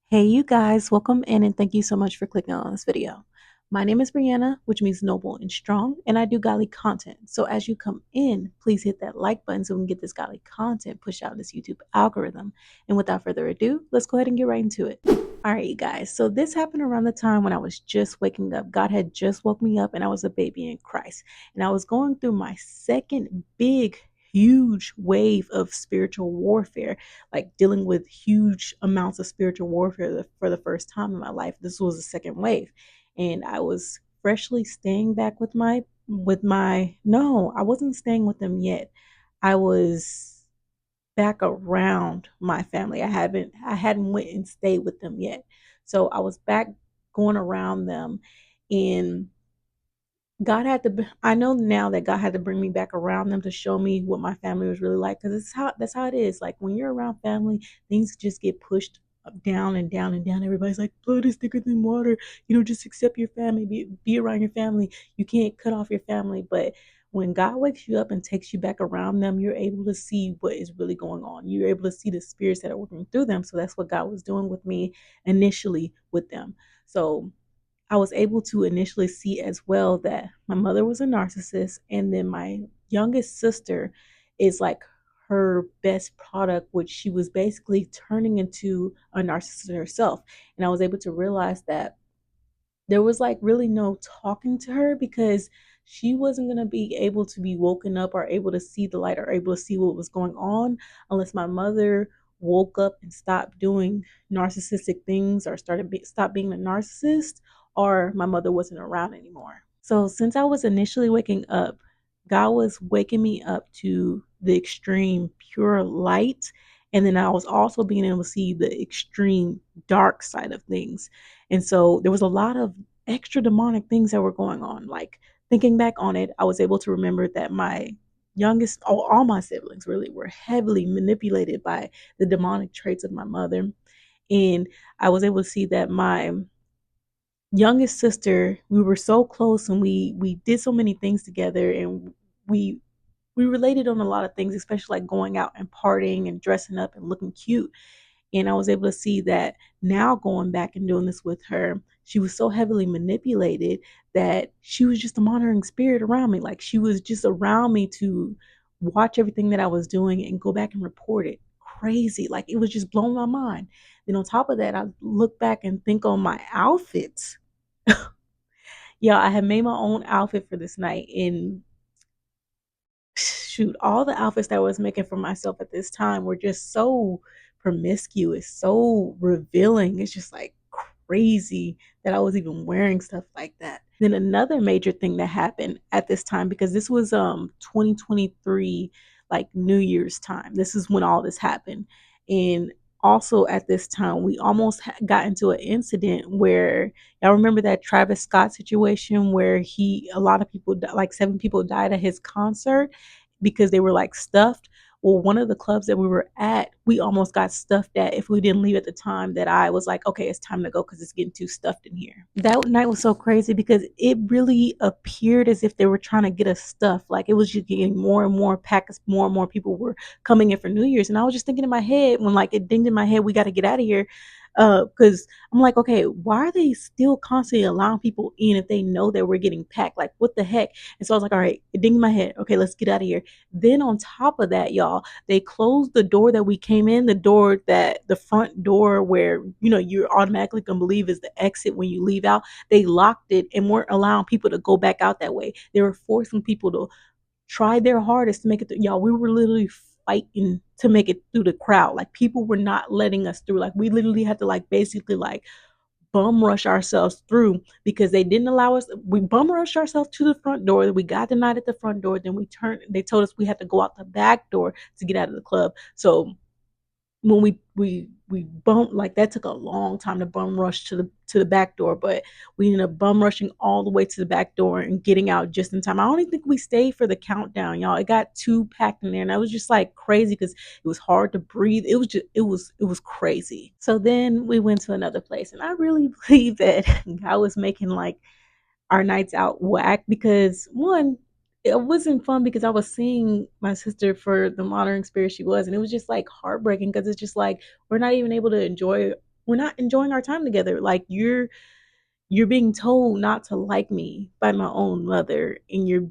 Hey, you guys, welcome in and thank you so much for clicking on this video. My name is Brianna, which means noble and strong, and I do godly content. So as you come in, please hit that like button so we can get this godly content pushed out in this YouTube algorithm. And without further ado, let's go ahead and get right into it. All right, you guys. So this happened around the time when I was just waking up. God had just woke me up and I was a baby in Christ. And I was going through my second big, huge wave of spiritual warfare, like dealing with huge amounts of spiritual warfare for the first time in my life. This was the second wave. And I was freshly staying back with my no, I wasn't staying with them yet. I was back around my family. I hadn't went and stayed with them yet. So I was back going around them, and I know now that God had to bring me back around them to show me what my family was really like, because that's how it is. Like when you're around family, things just get pushed down and down and down. Everybody's like, blood is thicker than water. Just accept your family, be around your family. You can't cut off your family. But when God wakes you up and takes you back around them, you're able to see what is really going on. You're able to see the spirits that are working through them. So that's what God was doing with me initially with them. So I was able to initially see as well that my mother was a narcissist, and then my youngest sister is like her best product, which she was basically turning into a narcissist herself. And I was able to realize that there was like really no talking to her, because she wasn't going to be able to be woken up or able to see the light or able to see what was going on unless my mother woke up and stopped doing narcissistic things, or stopped being a narcissist, or my mother wasn't around anymore. So since I was initially waking up, God was waking me up to the extreme pure light, and then I was also being able to see the extreme dark side of things. And so there was a lot of extra demonic things that were going on. Like thinking back on it, I was able to remember that my youngest, all my siblings really were heavily manipulated by the demonic traits of my mother. And I was able to see that my youngest sister, we were so close, and we did so many things together, and we we related on a lot of things, especially like going out and partying and dressing up and looking cute. And I was able to see that now, going back and doing this with her, she was so heavily manipulated that she was just a monitoring spirit around me. Like she was just around me to watch everything that I was doing and go back and report it. Crazy. Like it was just blowing my mind. Then on top of that, I look back and think on my outfits. Yeah, I had made my own outfit for this night, and shoot, all the outfits that I was making for myself at this time were just so promiscuous, so revealing. It's just like crazy that I was even wearing stuff like that. Then another major thing that happened at this time, because this was 2023, like New Year's time. This is when all this happened. And also at this time, we almost got into an incident where, y'all remember that Travis Scott situation where a lot of people, like 7 people died at his concert because they were like stuffed. Well, one of the clubs that we were at, we almost got stuffed at if we didn't leave at the time that I was like, okay, it's time to go because it's getting too stuffed in here. That night was so crazy because it really appeared as if they were trying to get us stuffed. Like it was just getting more and more packed as more and more people were coming in for New Year's. And I was just thinking in my head, when like it dinged in my head, we got to get out of here. Because I'm like, okay, why are they still constantly allowing people in if they know that we're getting packed? Like, what the heck? And so I was like, all right, it dinged in my head. Okay, let's get out of here. Then on top of that, y'all, they closed the door that we came in, the front door where, you're automatically going to believe is the exit when you leave out. They locked it and weren't allowing people to go back out that way. They were forcing people to try their hardest to make it through. Y'all, we were literally fighting to make it through the crowd. Like people were not letting us through. Like we literally had to like basically like bum rush ourselves through because they didn't allow us. We bum rushed ourselves to the front door. We got denied at the front door. Then they told us we had to go out the back door to get out of the club. So when we bumped, like that took a long time to bum rush to the back door, but we ended up bum rushing all the way to the back door and getting out just in time. I don't even think we stayed for the countdown, y'all. It got too packed in there, and I was just like crazy because it was hard to breathe. It was crazy. So then we went to another place, and I really believe that God was making like our nights out whack, because one, it wasn't fun because I was seeing my sister for the modern spirit she was, and it was just like heartbreaking because it's just like we're not even able to enjoy we're not enjoying our time together. Like you're being told not to like me by my own mother, and you're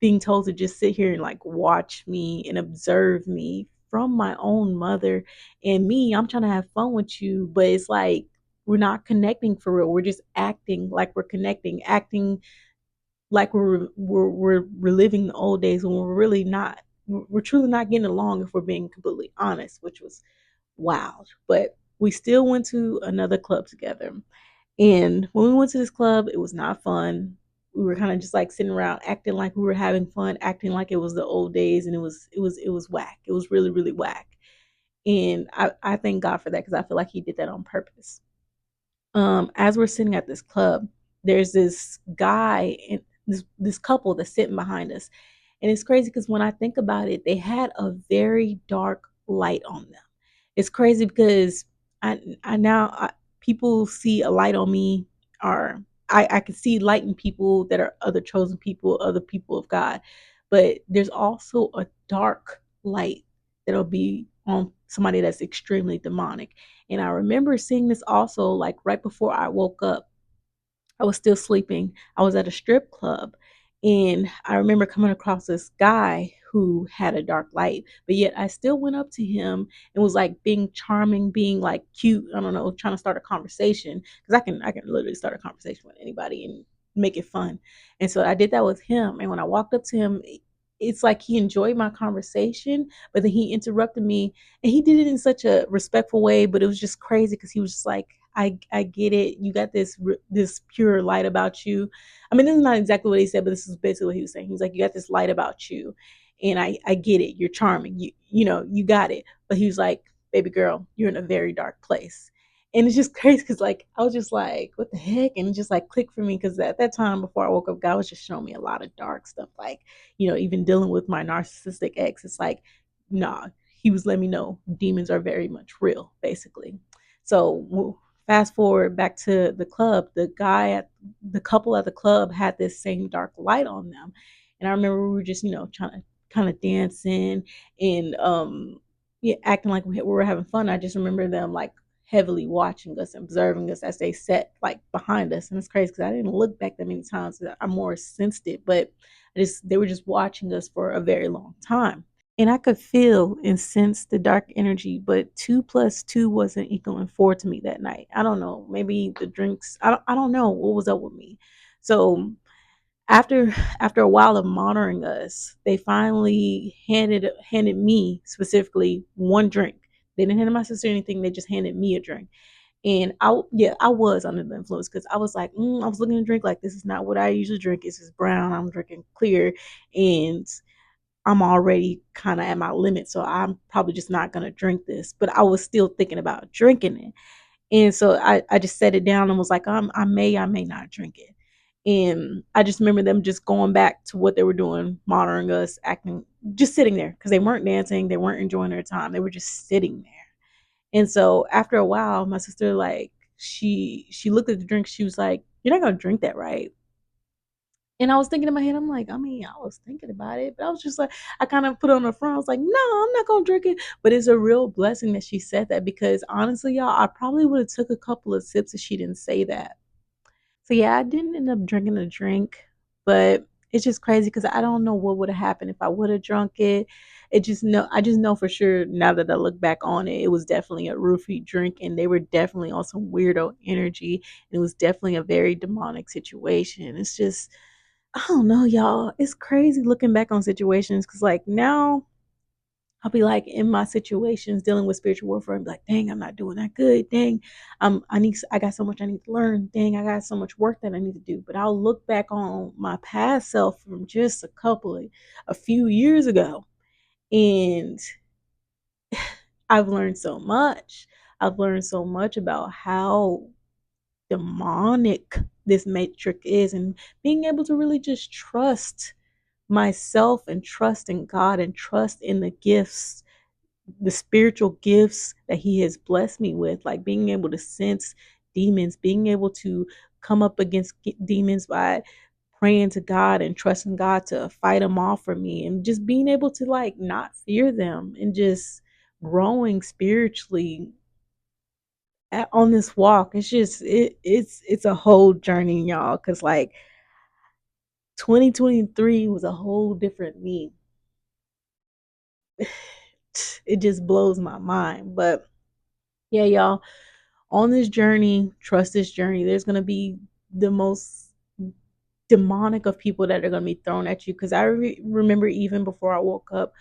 being told to just sit here and like watch me and observe me from my own mother. And me, I'm trying to have fun with you, but it's like we're not connecting for real. We're just acting like we're connecting, acting like we're reliving the old days when we're really not. We're truly not getting along if we're being completely honest, which was wild. But we still went to another club together, and when we went to this club, it was not fun. We were kind of just like sitting around acting like we were having fun, acting like it was the old days, and it was whack. It was really, really whack. And I thank God for that, because I feel like he did that on purpose. As we're sitting at this club, there's this guy and this couple that's sitting behind us. And it's crazy because when I think about it, they had a very dark light on them. It's crazy because I now people see a light on me, or I can see light in people that are other chosen people, other people of God. But there's also a dark light that'll be on somebody that's extremely demonic. And I remember seeing this also like right before I woke up. I was still sleeping. I was at a strip club, and I remember coming across this guy who had a dark light, but yet I still went up to him and was like being charming, being like cute. I don't know, trying to start a conversation, because I can literally start a conversation with anybody and make it fun. And so I did that with him. And when I walked up to him, it's like he enjoyed my conversation, but then he interrupted me, and he did it in such a respectful way. But it was just crazy because he was just like, I get it. You got this pure light about you. I mean, this is not exactly what he said, but this is basically what he was saying. He was like, you got this light about you, and I get it. You're charming. You got it. But he was like, baby girl, you're in a very dark place. And it's just crazy because like I was just like, what the heck? And it just like clicked for me, because at that time before I woke up, God was just showing me a lot of dark stuff. Like, even dealing with my narcissistic ex, it's like, nah, he was letting me know demons are very much real, basically. So fast forward back to the club, the couple at the club had this same dark light on them. And I remember we were just, trying to kind of dancing and yeah, acting like we were having fun. I just remember them like heavily watching us, observing us as they sat like behind us. And it's crazy because I didn't look back that many times, 'cause I'm more sensitive, but they were just watching us for a very long time. And I could feel and sense the dark energy, but 2 plus 2 wasn't equaling 4 to me that night. I don't know. Maybe the drinks. I don't know what was up with me. So after after a while of monitoring us, they finally handed me specifically one drink. They didn't hand my sister anything. They just handed me a drink. And I was under the influence, because I was like, I was looking at the drink like, this is not what I usually drink. This is brown. I'm drinking clear, and I'm already kind of at my limit, so I'm probably just not gonna drink this. But I was still thinking about drinking it, and so I just set it down and was like, I may not drink it. And I just remember them just going back to what they were doing, monitoring us, acting, just sitting there, because they weren't dancing, they weren't enjoying their time, they were just sitting there. And so after a while, my sister like she looked at the drink, she was like, "You're not gonna drink that, right?" And I was thinking in my head, I'm like, I mean, I was thinking about it, but I was just like, I kind of put on the front. I was like, no, I'm not gonna drink it. But it's a real blessing that she said that, because honestly, y'all, I probably would have took a couple of sips if she didn't say that. So yeah, I didn't end up drinking the drink, but it's just crazy because I don't know what would have happened if I would have drunk it. I just know for sure now that I look back on it, it was definitely a roofie drink, and they were definitely on some weirdo energy. And it was definitely a very demonic situation. It's just, I don't know, y'all. It's crazy looking back on situations, because like now I'll be like in my situations dealing with spiritual warfare and be like, dang, I'm not doing that good. Dang, I got so much I need to learn. Dang, I got so much work that I need to do. But I'll look back on my past self from just a few years ago, and I've learned so much. I've learned so much about how demonic this matrix is, and being able to really just trust myself and trust in God and trust in the spiritual gifts that he has blessed me with, like being able to sense demons, being able to come up against demons by praying to God and trusting God to fight them off for me, and just being able to like not fear them, and just growing spiritually on this walk. It's just it's a whole journey, y'all. Cause like 2023 was a whole different me. It just blows my mind. But yeah, y'all, on this journey, trust this journey. There's gonna be the most demonic of people that are going to be thrown at you. Because I remember even before I woke up,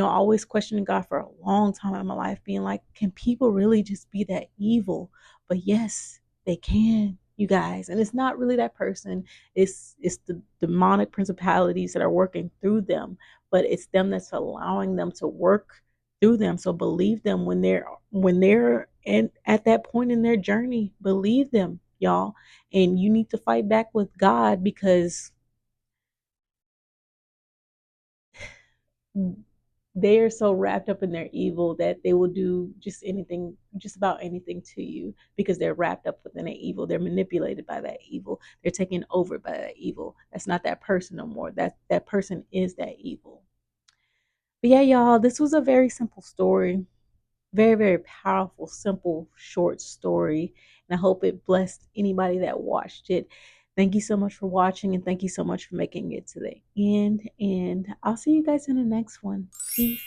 always questioning God for a long time in my life, being like, can people really just be that evil? But yes, they can, you guys. And it's not really that person. It's the demonic principalities that are working through them, but it's them that's allowing them to work through them. So believe them when they're at that point in their journey. Believe them, y'all. And you need to fight back with God, because they are so wrapped up in their evil that they will do just anything, just about anything to you, because they're wrapped up within that evil. They're manipulated by that evil. They're taken over by that evil. That's not that person no more. That person is that evil. But yeah, y'all, this was a very simple story. Very, very powerful, simple, short story. And I hope it blessed anybody that watched it. Thank you so much for watching, and thank you so much for making it to the end. And I'll see you guys in the next one. Peace.